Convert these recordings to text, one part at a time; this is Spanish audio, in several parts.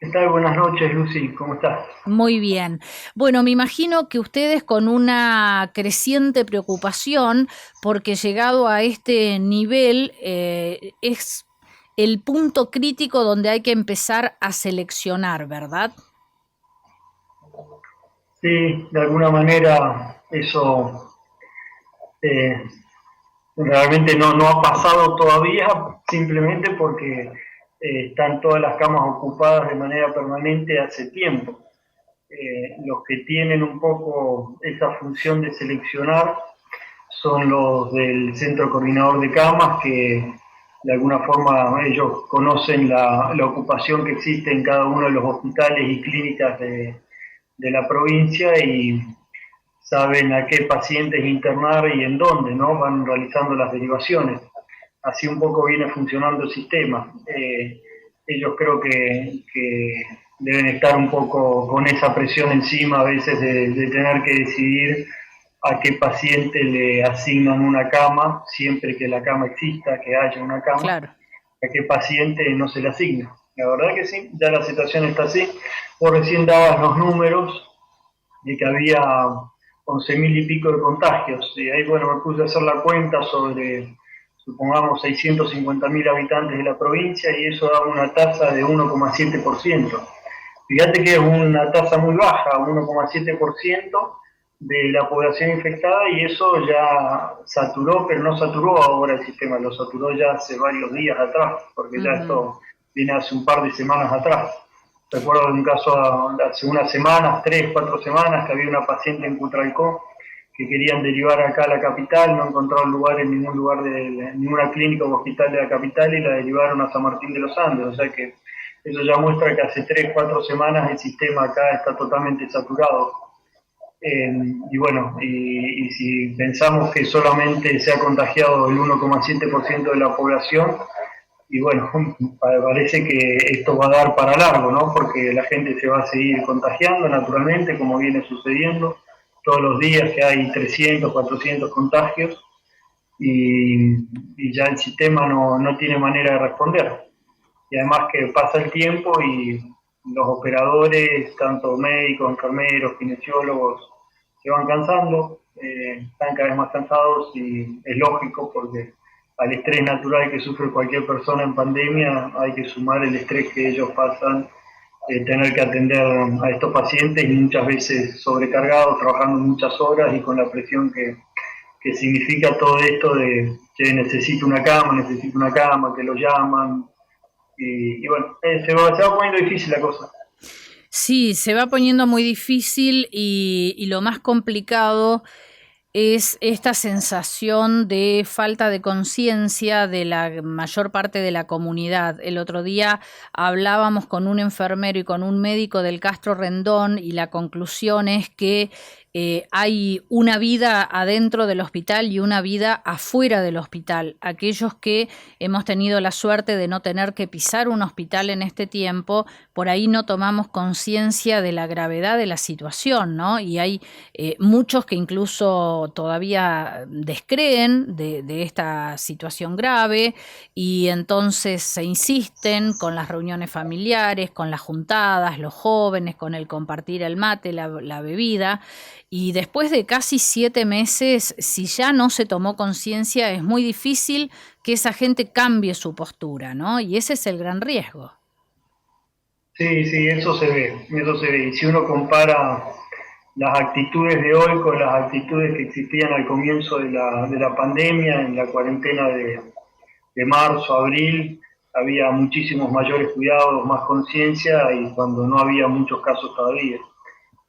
¿Qué tal? Buenas noches, Lucy. ¿Cómo estás? Muy bien. Bueno, me imagino que ustedes con una creciente preocupación, porque llegado a este nivel es el punto crítico donde hay que empezar a seleccionar, ¿verdad? Sí, de alguna manera eso eh, realmente no ha pasado todavía, simplemente porque están todas las camas ocupadas de manera permanente hace tiempo. Los que tienen un poco esa función de seleccionar son los del Centro Coordinador de Camas, que de alguna forma ellos conocen la ocupación que existe en cada uno de los hospitales y clínicas de la provincia y saben a qué pacientes internar y en dónde, ¿no? Van realizando las derivaciones. Así un poco viene funcionando el sistema. Ellos creo que deben estar un poco con esa presión encima a veces de tener que decidir a qué paciente le asignan una cama, siempre que la cama exista, que haya una cama, Claro. a qué paciente no se le asigna. La verdad que sí, ya la situación está así. Vos recién dabas los números de que había 11.000 y pico de contagios. Y ahí, bueno, me puse a hacer la cuenta sobre, supongamos, 650.000 habitantes de la provincia y eso da una tasa de 1,7%. Fíjate que es una tasa muy baja, 1,7% de la población infectada y eso ya saturó, pero no saturó ahora el sistema, lo saturó ya hace varios días atrás, porque ya Ujú. esto viene hace un par de semanas atrás. Recuerdo de un caso hace unas semanas, 3, 4 semanas, que había una paciente en Cutralcó que querían derivar acá a la capital, no encontraron lugar en ningún lugar de ninguna clínica o hospital de la capital y la derivaron a San Martín de los Andes, o sea que eso ya muestra que hace 3, 4 semanas el sistema acá está totalmente saturado. Y bueno, y si pensamos que solamente se ha contagiado el 1,7% de la población, y bueno, parece que esto va a dar para largo, ¿no? Porque la gente se va a seguir contagiando naturalmente, como viene sucediendo todos los días que hay 300, 400 contagios y ya el sistema no tiene manera de responder. Y además que pasa el tiempo y los operadores, tanto médicos, enfermeros, kinesiólogos, se van cansando, están cada vez más cansados y es lógico porque al estrés natural que sufre cualquier persona en pandemia hay que sumar el estrés que ellos pasan, tener que atender a estos pacientes y muchas veces sobrecargados, trabajando muchas horas y con la presión que significa todo esto de que necesito una cama, que lo llaman, y bueno, se va poniendo difícil la cosa. Sí, se va poniendo muy difícil y lo más complicado es esta sensación de falta de conciencia de la mayor parte de la comunidad. El otro día hablábamos con un enfermero y con un médico del Castro Rendón y la conclusión es que hay una vida adentro del hospital y una vida afuera del hospital. Aquellos que hemos tenido la suerte de no tener que pisar un hospital en este tiempo, por ahí no tomamos conciencia de la gravedad de la situación, ¿no? Y hay muchos que incluso todavía descreen de esta situación grave y entonces se insisten con las reuniones familiares, con las juntadas, los jóvenes, con el compartir el mate, la bebida. Y después de casi 7 meses, si ya no se tomó conciencia, es muy difícil que esa gente cambie su postura, ¿no? Y ese es el gran riesgo. Sí, sí, eso se ve, eso se ve. Y si uno compara las actitudes de hoy con las actitudes que existían al comienzo de la pandemia, en la cuarentena de marzo, abril, había muchísimos mayores cuidados, más conciencia y cuando no había muchos casos todavía.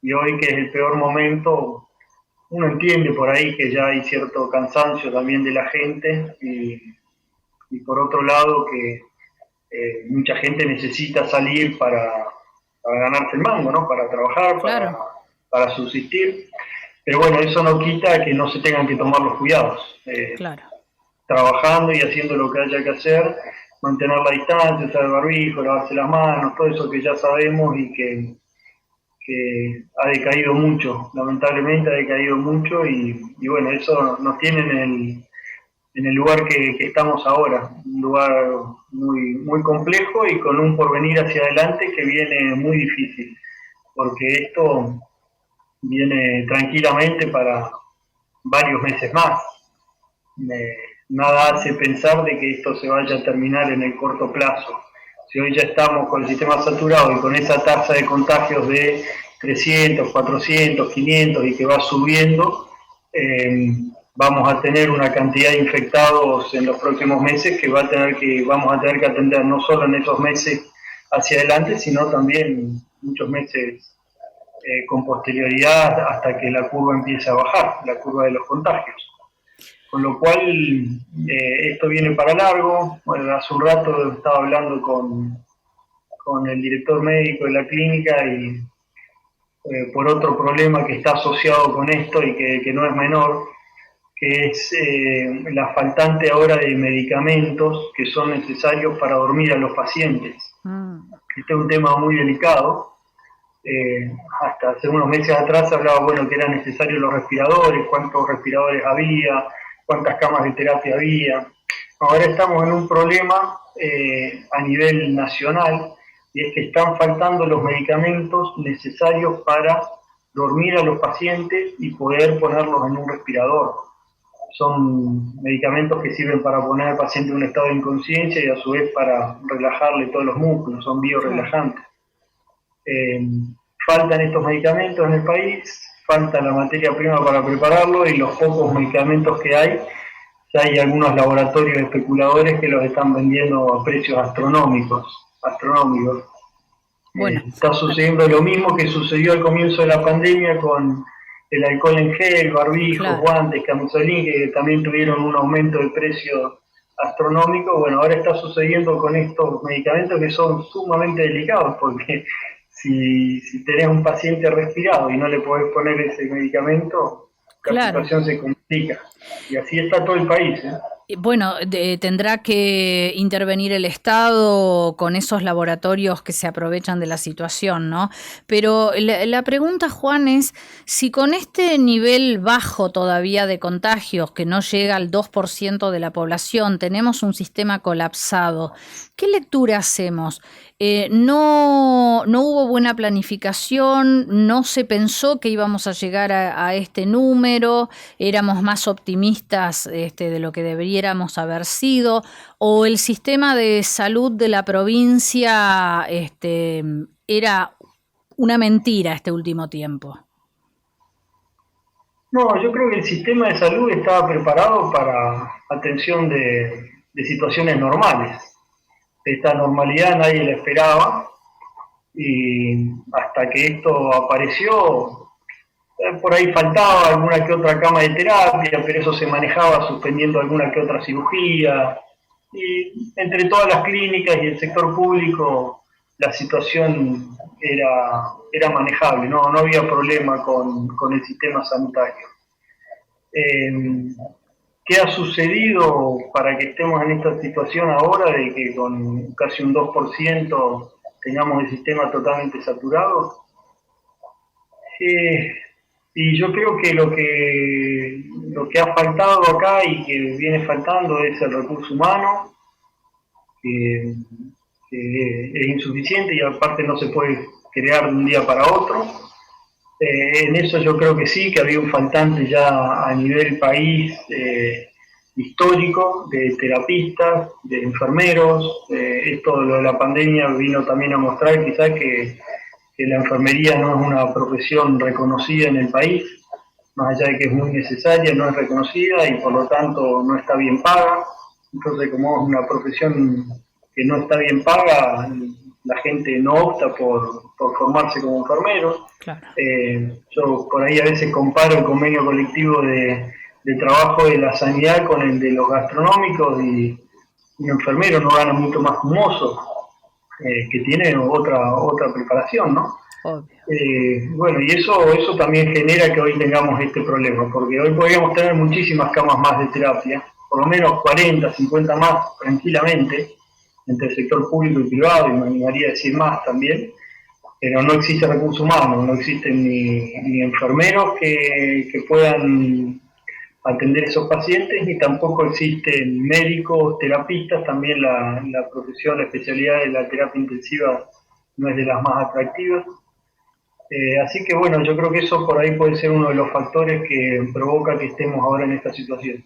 Y hoy que es el peor momento, uno entiende por ahí que ya hay cierto cansancio también de la gente y por otro lado que mucha gente necesita salir para ganarse el mango, ¿no? Para trabajar, Claro, para subsistir. Pero bueno, eso no quita que no se tengan que tomar los cuidados. claro. Trabajando y haciendo lo que haya que hacer, mantener la distancia, usar el barbijo, lavarse las manos, todo eso que ya sabemos y que ha decaído mucho, lamentablemente ha decaído mucho y bueno, eso nos tiene en el lugar que estamos ahora, un lugar muy complejo y con un porvenir hacia adelante que viene muy difícil, porque esto viene tranquilamente para varios meses más. Nada hace pensar de que esto se vaya a terminar en el corto plazo. Si hoy ya estamos con el sistema saturado y con esa tasa de contagios de 300, 400, 500 y que va subiendo, vamos a tener una cantidad de infectados en los próximos meses que vamos a tener que atender no solo en esos meses hacia adelante, sino también muchos meses con posterioridad hasta que la curva empiece a bajar, la curva de los contagios. Con lo cual, esto viene para largo. Bueno, hace un rato estaba hablando con el director médico de la clínica y por otro problema que está asociado con esto y que no es menor, que es la faltante ahora de medicamentos que son necesarios para dormir a los pacientes. Este es un tema muy delicado. Hasta hace unos meses atrás se hablaba, bueno, que eran necesarios los respiradores, cuántos respiradores había, cuántas camas de terapia había. Ahora estamos en un problema a nivel nacional, y es que están faltando los medicamentos necesarios para dormir a los pacientes y poder ponerlos en un respirador. Son medicamentos que sirven para poner al paciente en un estado de inconsciencia y a su vez para relajarle todos los músculos, son biorelajantes. Faltan estos medicamentos en el país, falta la materia prima para prepararlo y los pocos medicamentos que hay, ya hay algunos laboratorios especuladores que los están vendiendo a precios astronómicos. Bueno. Está sucediendo lo mismo que sucedió al comienzo de la pandemia con el alcohol en gel, barbijo, guantes, camisolín, que también tuvieron un aumento de precio astronómico. Bueno, ahora está sucediendo con estos medicamentos que son sumamente delicados, porque si tenés un paciente respirado y no le podés poner ese medicamento, la situación se complica. Y así está todo el país, ¿eh? Bueno, tendrá que intervenir el Estado con esos laboratorios que se aprovechan de la situación, ¿no? Pero la pregunta, Juan, es si con este nivel bajo todavía de contagios, que no llega al 2% de la población, tenemos un sistema colapsado, ¿qué lectura hacemos? No hubo buena planificación, no se pensó que íbamos a llegar a este número, éramos más optimistas de lo que deberíamos haber sido, o el sistema de salud de la provincia era una mentira este último tiempo. No, yo creo que el sistema de salud estaba preparado para atención de situaciones normales. Esta normalidad nadie la esperaba y hasta que esto apareció, por ahí faltaba alguna que otra cama de terapia, pero eso se manejaba suspendiendo alguna que otra cirugía, y entre todas las clínicas y el sector público la situación era manejable, no había problema con el sistema sanitario. ¿Qué ha sucedido para que estemos en esta situación ahora de que con casi un 2% tengamos el sistema totalmente saturado? Y yo creo que lo que ha faltado acá y que viene faltando es el recurso humano, que es insuficiente y aparte no se puede crear de un día para otro. En eso yo creo que sí, que había un faltante ya a nivel país histórico de terapistas, de enfermeros. Esto lo de la pandemia vino también a mostrar quizás que la enfermería no es una profesión reconocida en el país, más allá de que es muy necesaria, no es reconocida y por lo tanto no está bien paga. Entonces, como es una profesión que no está bien paga, la gente no opta por formarse como enfermero. Claro. Yo por ahí a veces comparo el convenio colectivo de trabajo de la sanidad con el de los gastronómicos y un enfermero no gana mucho más que un mozo, que tiene otra preparación, ¿no? Bueno, y eso también genera que hoy tengamos este problema, porque hoy podríamos tener muchísimas camas más de terapia, por lo menos 40, 50 más tranquilamente, entre el sector público y privado, y me animaría a decir más también, pero no existe recurso humano, no existen ni enfermeros que puedan atender esos pacientes, ni tampoco existen médicos, terapistas, también la profesión, la especialidad de la terapia intensiva no es de las más atractivas. Así que bueno, yo creo que eso por ahí puede ser uno de los factores que provoca que estemos ahora en esta situación.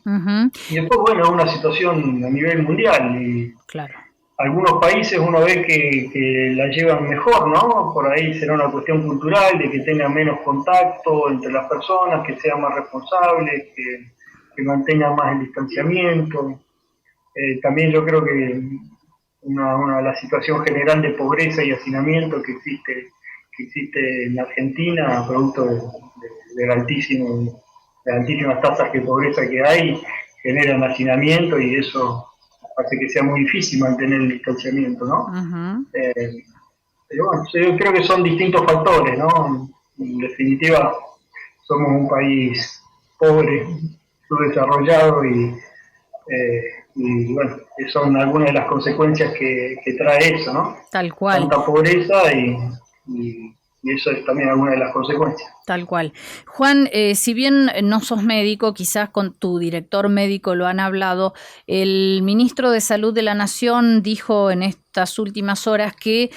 Y después, bueno, es una situación a nivel mundial y claro. Algunos países uno ve que la llevan mejor, ¿no? Por ahí será una cuestión cultural, de que tengan menos contacto entre las personas, que sean más responsables, que mantengan más el distanciamiento. También yo creo que la situación general de pobreza y hacinamiento que existe en Argentina, producto de las altísimas tasas de pobreza que hay, generan hacinamiento y eso hace que sea muy difícil mantener el distanciamiento, ¿no? Pero bueno, yo creo que son distintos factores, ¿no? En definitiva, somos un país pobre, subdesarrollado y bueno, son algunas de las consecuencias que trae eso, ¿no? Tal cual. Tanta pobreza y eso es también alguna de las consecuencias. Tal cual. Juan, si bien no sos médico, quizás con tu director médico lo han hablado, el ministro de Salud de la Nación dijo en estas últimas horas que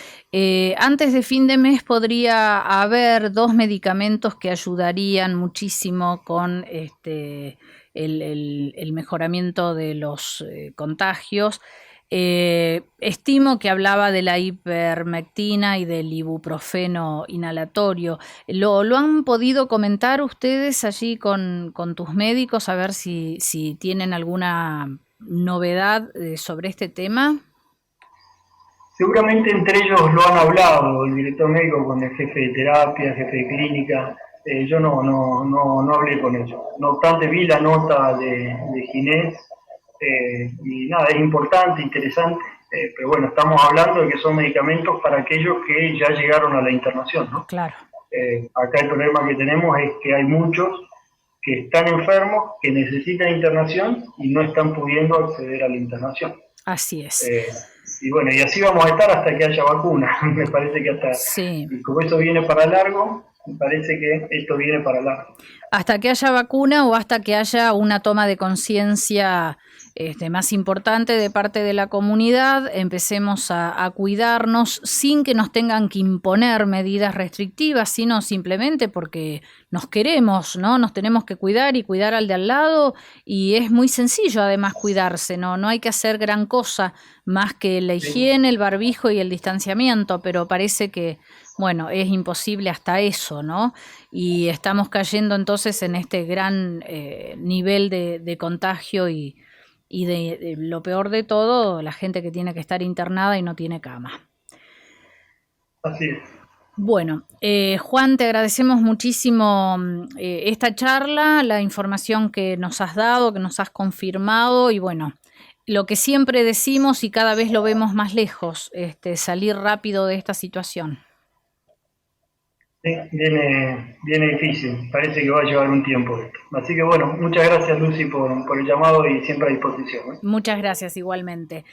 antes de fin de mes podría haber 2 medicamentos que ayudarían muchísimo con el mejoramiento de los contagios. Estimo que hablaba de la ivermectina y del ibuprofeno inhalatorio. ¿Lo han podido comentar ustedes allí con tus médicos a ver si tienen alguna novedad sobre este tema? Seguramente entre ellos lo han hablado, el director médico con el jefe de terapia, jefe de clínica. Yo no hablé con ellos. No obstante, vi la nota de Ginés. Y nada, es importante, interesante, pero bueno, estamos hablando de que son medicamentos para aquellos que ya llegaron a la internación, ¿no? Claro. Acá el problema que tenemos es que hay muchos que están enfermos, que necesitan internación y no están pudiendo acceder a la internación. Así es. Y bueno, y así vamos a estar hasta que haya vacuna. Me parece que hasta, sí. Y como eso viene para largo, me parece que esto viene para largo. Hasta que haya vacuna o hasta que haya una toma de conciencia más importante de parte de la comunidad, empecemos a cuidarnos sin que nos tengan que imponer medidas restrictivas, sino simplemente porque nos queremos, ¿no? Nos tenemos que cuidar y cuidar al de al lado, y es muy sencillo además cuidarse, ¿no? No hay que hacer gran cosa más que la higiene, el barbijo y el distanciamiento, pero parece que, bueno, es imposible hasta eso, ¿no? Y estamos cayendo entonces en este gran nivel de contagio y de lo peor de todo, la gente que tiene que estar internada y no tiene cama. Así es. Bueno, Juan, te agradecemos muchísimo esta charla, la información que nos has dado, que nos has confirmado y bueno, lo que siempre decimos y cada vez lo vemos más lejos, salir rápido de esta situación. Sí, viene difícil, parece que va a llevar un tiempo esto. Así que bueno, muchas gracias Lucy por el llamado y siempre a disposición. Muchas gracias igualmente.